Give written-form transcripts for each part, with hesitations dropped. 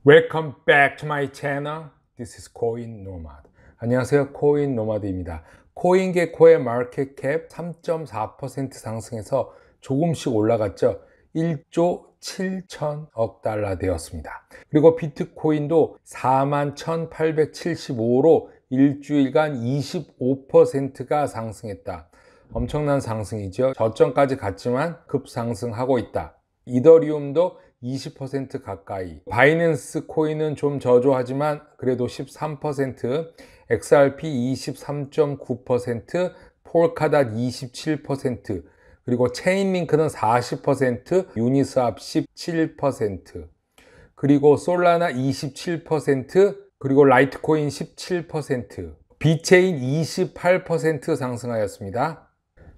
Welcome back to my channel. This is Coin Nomad. 안녕하세요. 코인 노마드입니다. 코인게코의 마켓캡 3.4% 상승해서 조금씩 올라갔죠. 1조 7천억 달러 되었습니다. 그리고 비트코인도 41,875로 일주일간 25%가 상승했다. 엄청난 상승이죠. 저점까지 갔지만 급상승하고 있다. 이더리움도 20% 가까이, 바이낸스 코인은 좀 저조하지만 그래도 13%, XRP 23.9%, 폴카닷 27%, 그리고 체인링크는 40%, 유니스왑 17%, 그리고 솔라나 27%, 그리고 라이트코인 17%, 비체인 28% 상승하였습니다.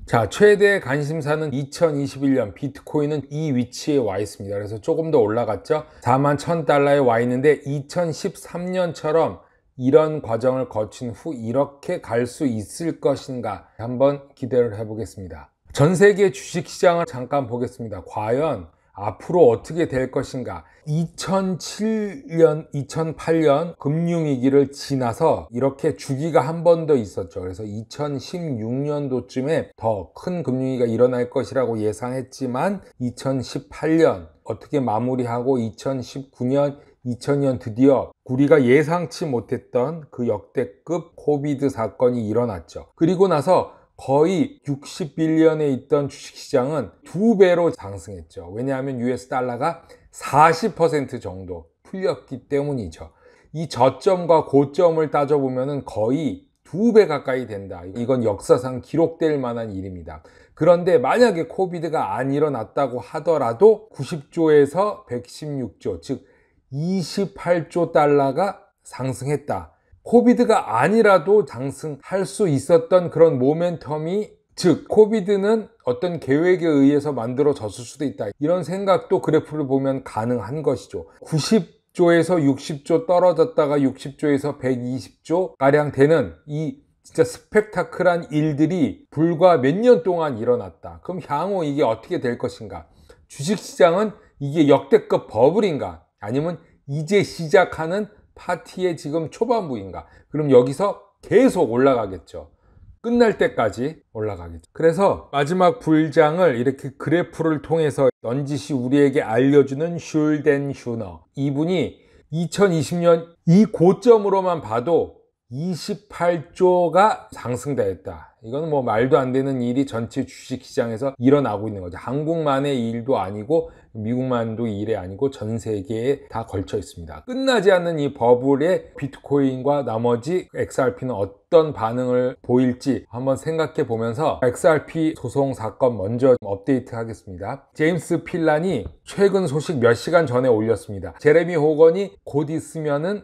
자, 최대 관심사는 2021년 비트코인은 이 위치에 와 있습니다. 그래서 조금 더 올라갔죠. 41,000달러에 와 있는데 2013년처럼 이런 과정을 거친 후 이렇게 갈 수 있을 것인가 한번 기대를 해보겠습니다. 전 세계 주식시장을 잠깐 보겠습니다. 과연 앞으로 어떻게 될 것인가. 2007년, 2008년 금융위기를 지나서 이렇게 주기가 한 번 더 있었죠. 그래서 2016년도쯤에 더 큰 금융위기가 일어날 것이라고 예상했지만 2018년 어떻게 마무리하고 2019년, 2000년 드디어 우리가 예상치 못했던 그 역대급 코비드 사건이 일어났죠. 그리고 나서 거의 60빌리언에 있던 주식시장은 2배로 상승했죠. 왜냐하면 US 달러가 40% 정도 풀렸기 때문이죠. 이 저점과 고점을 따져보면 거의 2배 가까이 된다. 이건 역사상 기록될 만한 일입니다. 그런데 만약에 코비드가 안 일어났다고 하더라도 90조에서 116조, 즉 28조 달러가 상승했다. 코비드가 아니라도 상승할 수 있었던 그런 모멘텀이, 즉 코비드는 어떤 계획에 의해서 만들어졌을 수도 있다. 이런 생각도 그래프를 보면 가능한 것이죠. 90조에서 60조 떨어졌다가 60조에서 120조 가량 되는 이 진짜 스펙타클한 일들이 불과 몇 년 동안 일어났다. 그럼 향후 이게 어떻게 될 것인가? 주식시장은 이게 역대급 버블인가? 아니면 이제 시작하는 파티의 지금 초반부인가? 그럼 여기서 계속 올라가겠죠. 끝날 때까지 올라가겠죠. 그래서 마지막 불장을 이렇게 그래프를 통해서 넌지시 우리에게 알려주는 슐덴 슈너, 이분이 2020년 이 고점으로만 봐도 28조가 상승되었다. 이건 뭐 말도 안 되는 일이 전체 주식시장에서 일어나고 있는 거죠. 한국만의 일도 아니고 미국만도 일이 아니고 전 세계에 다 걸쳐 있습니다. 끝나지 않는 이 버블에 비트코인과 나머지 XRP는 어떤 반응을 보일지 한번 생각해 보면서 XRP 소송 사건 먼저 업데이트 하겠습니다. 제임스 필란이 최근 소식 몇 시간 전에 올렸습니다. 제레미 호건이 곧 있으면은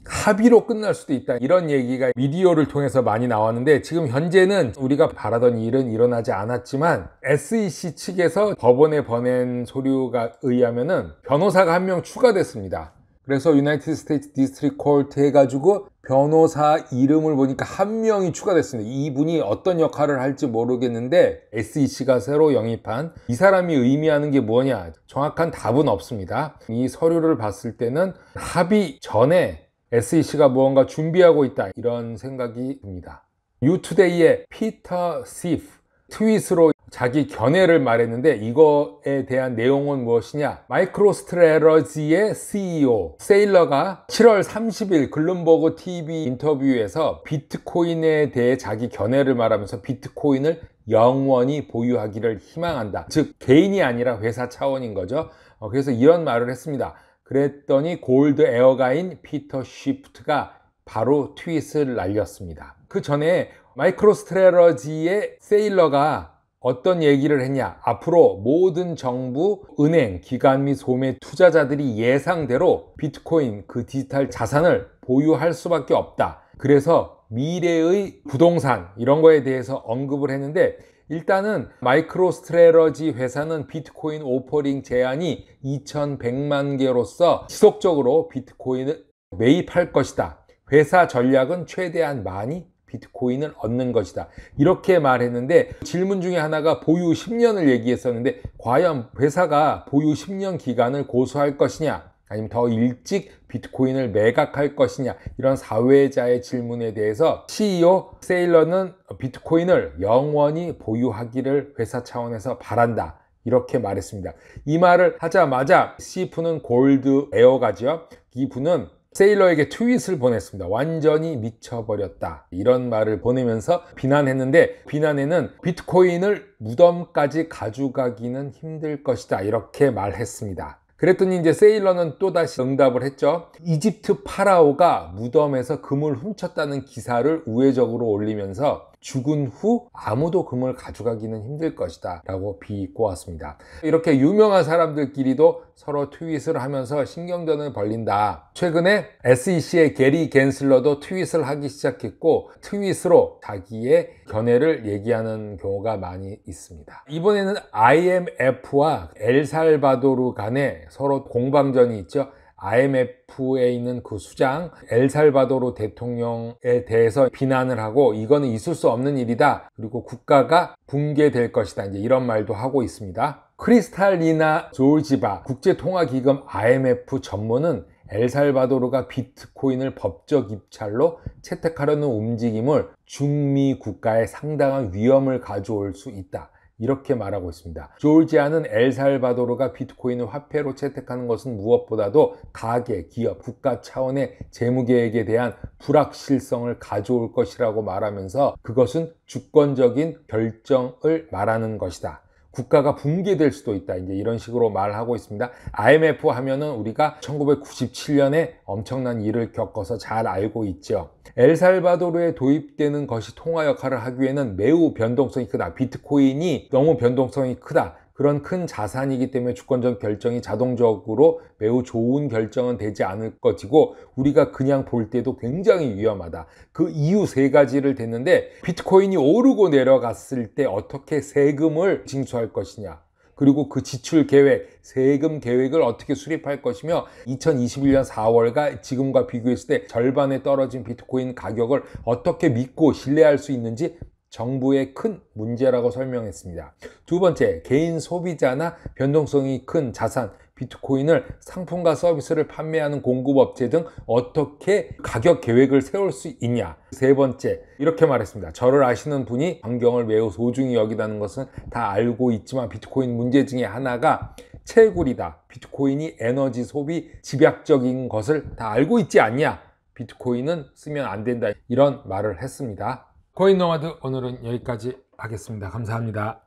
합의로 끝날 수도 있다, 이런 얘기가 미디어를 통해서 많이 나왔는데 지금 현재는 우리가 바라던 일은 일어나지 않았지만 SEC 측에서 법원에 보낸 서류가 의하면은 변호사가 한 명 추가됐습니다. 그래서 유나이티드 스테이트 디스트릭트 코트 해가지고 변호사 이름을 보니까 한 명이 추가됐습니다. 이분이 어떤 역할을 할지 모르겠는데 SEC가 새로 영입한 이 사람이 의미하는 게 뭐냐, 정확한 답은 없습니다. 이 서류를 봤을 때는 합의 전에 SEC가 무언가 준비하고 있다, 이런 생각이 듭니다. 뉴투데이의 피터 시프 트윗으로 자기 견해를 말했는데 이거에 대한 내용은 무엇이냐, 마이크로스트레러지의 CEO 세일러가 7월 30일 글룸버그 TV 인터뷰에서 비트코인에 대해 자기 견해를 말하면서 비트코인을 영원히 보유하기를 희망한다. 즉 개인이 아니라 회사 차원인 거죠. 그래서 이런 말을 했습니다. 그랬더니 골드 에어가인 피터 쉬프트가 바로 트윗을 날렸습니다. 그 전에 마이크로스트레러지의 세일러가 어떤 얘기를 했냐, 앞으로 모든 정부, 은행, 기관 및 소매 투자자들이 예상대로 비트코인, 그 디지털 자산을 보유할 수밖에 없다. 그래서 미래의 부동산 이런 거에 대해서 언급을 했는데, 일단은 마이크로스트레러지 회사는 비트코인 오퍼링 제한이 2100만 개로서 지속적으로 비트코인을 매입할 것이다. 회사 전략은 최대한 많이 비트코인을 얻는 것이다. 이렇게 말했는데, 질문 중에 하나가 보유 10년을 얘기했었는데 과연 회사가 보유 10년 기간을 고수할 것이냐? 아니면 더 일찍 비트코인을 매각할 것이냐, 이런 사회자의 질문에 대해서 CEO 세일러는 비트코인을 영원히 보유하기를 회사 차원에서 바란다, 이렇게 말했습니다. 이 말을 하자마자 CF는 골드 에어가죠. 이분은 세일러에게 트윗을 보냈습니다. 완전히 미쳐버렸다, 이런 말을 보내면서 비난했는데, 비난에는 비트코인을 무덤까지 가져가기는 힘들 것이다, 이렇게 말했습니다. 그랬더니 이제 세일러는 또다시 응답을 했죠. 이집트 파라오가 무덤에서 금을 훔쳤다는 기사를 우회적으로 올리면서 죽은 후 아무도 금을 가져가기는 힘들 것이다 라고 비꼬았습니다. 이렇게 유명한 사람들끼리도 서로 트윗을 하면서 신경전을 벌린다. 최근에 SEC의 게리 갠슬러도 트윗을 하기 시작했고, 트윗으로 자기의 견해를 얘기하는 경우가 많이 있습니다. 이번에는 IMF와 엘살바도르 간에 서로 공방전이 있죠. IMF에 있는 그 수장 엘살바도르 대통령에 대해서 비난을 하고, 이거는 있을 수 없는 일이다, 그리고 국가가 붕괴될 것이다, 이제 이런 말도 하고 있습니다. 크리스탈리나 조르지바 국제통화기금 IMF 전문은 엘살바도르가 비트코인을 법적 입찰로 채택하려는 움직임을 중미 국가에 상당한 위험을 가져올 수 있다, 이렇게 말하고 있습니다. 조르지아는 엘살바도르가 비트코인을 화폐로 채택하는 것은 무엇보다도 가계, 기업, 국가 차원의 재무계획에 대한 불확실성을 가져올 것이라고 말하면서, 그것은 주권적인 결정을 말하는 것이다, 국가가 붕괴될 수도 있다, 이제 이런 식으로 말하고 있습니다. IMF 하면은 우리가 1997년에 엄청난 일을 겪어서 잘 알고 있죠. 엘살바도르에 도입되는 것이 통화 역할을 하기에는 매우 변동성이 크다, 비트코인이 너무 변동성이 크다, 그런 큰 자산이기 때문에 주권적 결정이 자동적으로 매우 좋은 결정은 되지 않을 것이고, 우리가 그냥 볼 때도 굉장히 위험하다. 그 이유 세 가지를 댔는데, 비트코인이 오르고 내려갔을 때 어떻게 세금을 징수할 것이냐, 그리고 그 지출 계획, 세금 계획을 어떻게 수립할 것이며, 2021년 4월과 지금과 비교했을 때 절반에 떨어진 비트코인 가격을 어떻게 믿고 신뢰할 수 있는지 정부의 큰 문제라고 설명했습니다. 두 번째, 개인 소비자나 변동성이 큰 자산, 비트코인을 상품과 서비스를 판매하는 공급업체 등 어떻게 가격 계획을 세울 수 있냐. 세 번째, 이렇게 말했습니다. 저를 아시는 분이 환경을 매우 소중히 여기다는 것은 다 알고 있지만, 비트코인 문제 중에 하나가 채굴이다. 비트코인이 에너지 소비 집약적인 것을 다 알고 있지 않냐. 비트코인은 쓰면 안 된다, 이런 말을 했습니다. 코인 노마드 오늘은 여기까지 하겠습니다. 감사합니다.